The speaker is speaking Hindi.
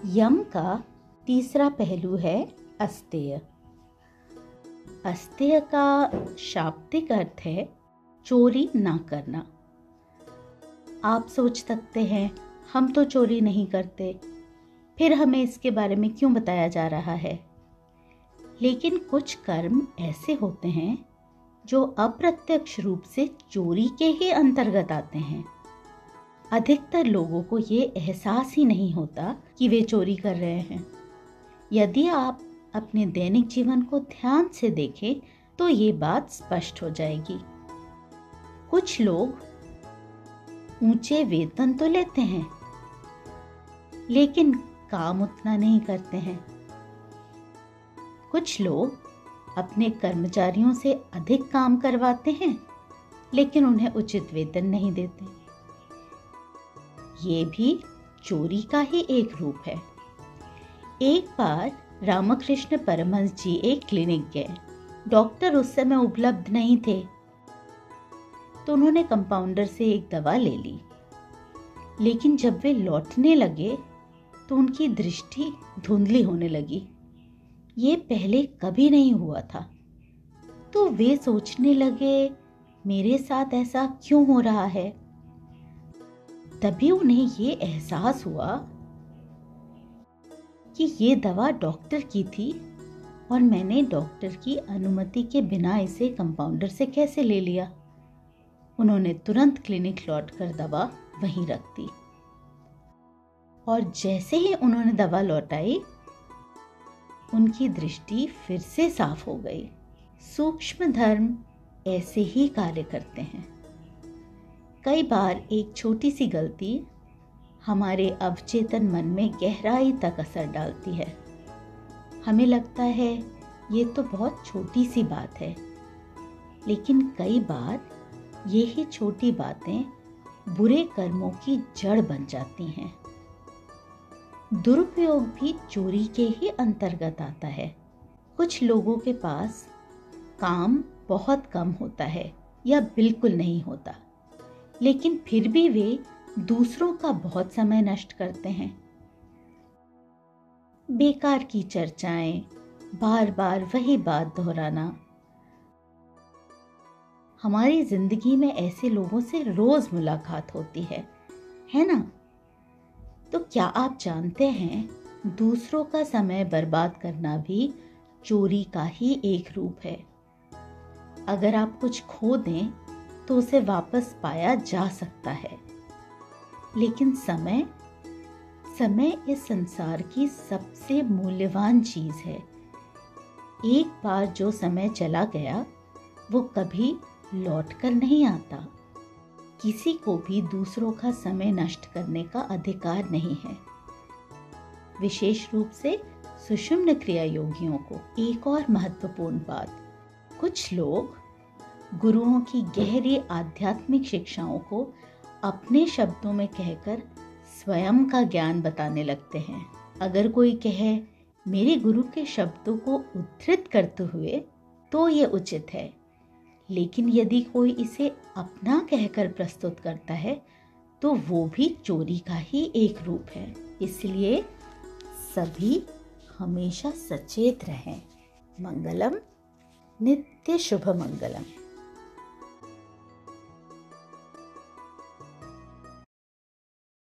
यम का तीसरा पहलू है अस्तेय। अस्तेय का शाब्दिक अर्थ है चोरी ना करना। आप सोच सकते हैं हम तो चोरी नहीं करते, फिर हमें इसके बारे में क्यों बताया जा रहा है। लेकिन कुछ कर्म ऐसे होते हैं जो अप्रत्यक्ष रूप से चोरी के ही अंतर्गत आते हैं। अधिकतर लोगों को ये एहसास ही नहीं होता कि वे चोरी कर रहे हैं। यदि आप अपने दैनिक जीवन को ध्यान से देखें तो ये बात स्पष्ट हो जाएगी। कुछ लोग ऊंचे वेतन तो लेते हैं, लेकिन काम उतना नहीं करते हैं। कुछ लोग अपने कर्मचारियों से अधिक काम करवाते हैं, लेकिन उन्हें उचित वेतन नहीं देते। ये भी चोरी का ही एक रूप है। एक बार रामकृष्ण परमहंस जी एक क्लिनिक गए। डॉक्टर उस समय उपलब्ध नहीं थे, तो उन्होंने कंपाउंडर से एक दवा ले ली। लेकिन जब वे लौटने लगे तो उनकी दृष्टि धुंधली होने लगी। ये पहले कभी नहीं हुआ था। तो वे सोचने लगे, मेरे साथ ऐसा क्यों हो रहा है। तभी उन्हें ये एहसास हुआ कि ये दवा डॉक्टर की थी और मैंने डॉक्टर की अनुमति के बिना इसे कंपाउंडर से कैसे ले लिया। उन्होंने तुरंत क्लिनिक लौटकर दवा वहीं रख दी और जैसे ही उन्होंने दवा लौटाई, उनकी दृष्टि फिर से साफ हो गई। सूक्ष्म धर्म ऐसे ही कार्य करते हैं। कई बार एक छोटी सी गलती हमारे अवचेतन मन में गहराई तक असर डालती है। हमें लगता है ये तो बहुत छोटी सी बात है, लेकिन कई बार ये ही छोटी बातें बुरे कर्मों की जड़ बन जाती हैं। दुरुपयोग भी चोरी के ही अंतर्गत आता है। कुछ लोगों के पास काम बहुत कम होता है या बिल्कुल नहीं होता, लेकिन फिर भी वे दूसरों का बहुत समय नष्ट करते हैं। बेकार की चर्चाएं, बार बार वही बात दोहराना। हमारी जिंदगी में ऐसे लोगों से रोज मुलाकात होती है ना? तो क्या आप जानते हैं, दूसरों का समय बर्बाद करना भी चोरी का ही एक रूप है। अगर आप कुछ खो दें तो उसे वापस पाया जा सकता है, लेकिन समय इस संसार की सबसे मूल्यवान चीज है। एक बार जो समय चला गया वो कभी लौटकर नहीं आता। किसी को भी दूसरों का समय नष्ट करने का अधिकार नहीं है। विशेष रूप से सुषुम्न क्रिया योगियों को एक और महत्वपूर्ण बात, कुछ लोग गुरुओं की गहरी आध्यात्मिक शिक्षाओं को अपने शब्दों में कहकर स्वयं का ज्ञान बताने लगते हैं। अगर कोई कहे मेरे गुरु के शब्दों को उद्धृत करते हुए, तो ये उचित है। लेकिन यदि कोई इसे अपना कहकर प्रस्तुत करता है तो वो भी चोरी का ही एक रूप है। इसलिए सभी हमेशा सचेत रहें। मंगलम, नित्य शुभ मंगलम।